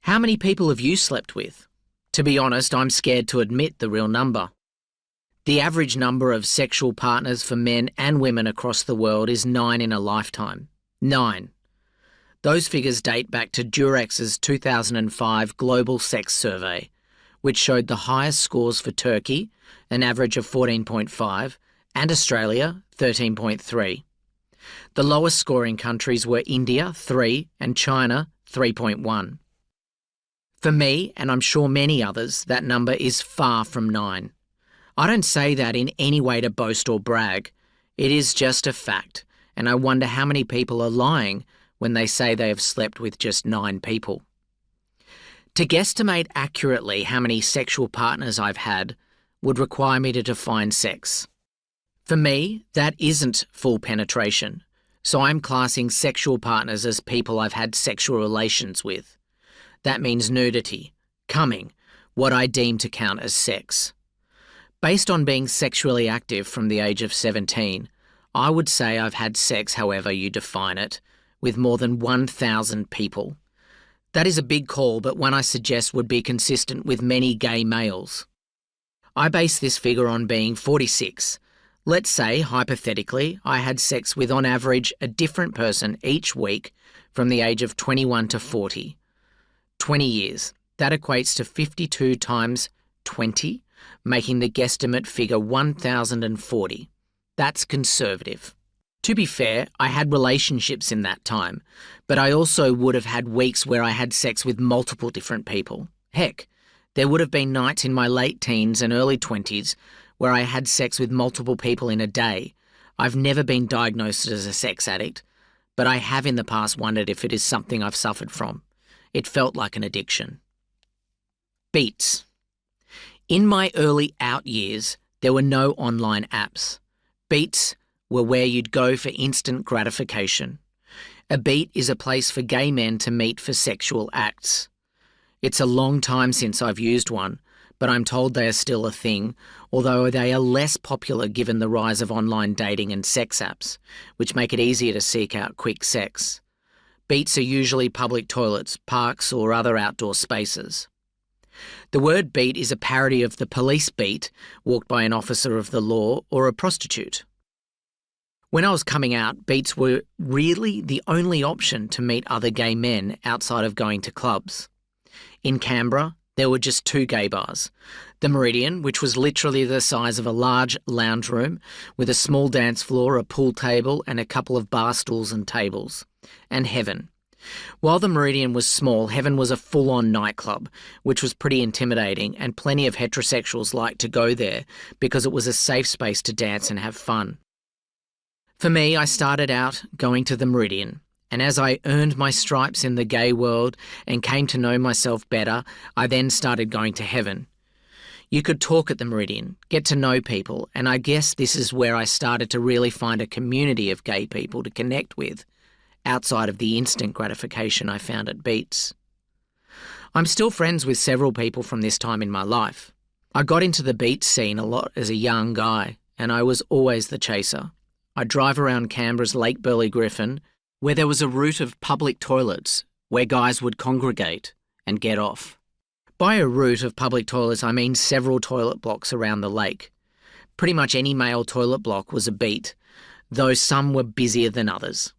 How many people have you slept with? To be honest, I'm scared to admit the real number. The average number of sexual partners for men and women across the world is 9 in a lifetime. 9. Those figures date back to Durex's 2005 Global Sex Survey, which showed the highest scores for Turkey, an average of 14.5, and Australia, 13.3. The lowest scoring countries were India, 3, and China, 3.1. For me, and I'm sure many others, that number is far from 9. I don't say that in any way to boast or brag. It is just a fact, and I wonder how many people are lying when they say they have slept with just 9 people. To guesstimate accurately how many sexual partners I've had would require me to define sex. For me, that isn't full penetration, so I'm classing sexual partners as people I've had sexual relations with. That means nudity, coming, what I deem to count as sex. Based on being sexually active from the age of 17, I would say I've had sex, however you define it, with more than 1,000 people. That is a big call, but one I suggest would be consistent with many gay males. I base this figure on being 46. Let's say, hypothetically, I had sex with on average a different person each week from the age of 21 to 40. 20 years. That equates to 52 times 20, making the guesstimate figure 1,040. That's conservative. To be fair, I had relationships in that time, but I also would have had weeks where I had sex with multiple different people. Heck, there would have been nights in my late teens and early 20s where I had sex with multiple people in a day. I've never been diagnosed as a sex addict, but I have in the past wondered if it is something I've suffered from. It felt like an addiction. Beats. In my early out years, there were no online apps. Beats were where you'd go for instant gratification. A beat is a place for gay men to meet for sexual acts. It's a long time since I've used one, but I'm told they are still a thing, although they are less popular given the rise of online dating and sex apps, which make it easier to seek out quick sex. Beats are usually public toilets, parks, or other outdoor spaces. The word beat is a parody of the police beat walked by an officer of the law or a prostitute. When I was coming out, beats were really the only option to meet other gay men outside of going to clubs. In Canberra, there were just 2 gay bars. The Meridian, which was literally the size of a large lounge room, with a small dance floor, a pool table, and a couple of bar stools and tables. And Heaven. While the Meridian was small, Heaven was a full-on nightclub, which was pretty intimidating, and plenty of heterosexuals liked to go there because it was a safe space to dance and have fun. For me, I started out going to the Meridian, and as I earned my stripes in the gay world and came to know myself better, I then started going to Heaven. You could talk at the Meridian, get to know people, and I guess this is where I started to really find a community of gay people to connect with, outside of the instant gratification I found at Beats. I'm still friends with several people from this time in my life. I got into the Beats scene a lot as a young guy, and I was always the chaser. I'd drive around Canberra's Lake Burley Griffin, where there was a route of public toilets where guys would congregate and get off. By a route of public toilets, I mean several toilet blocks around the lake. Pretty much any male toilet block was a beat, though some were busier than others.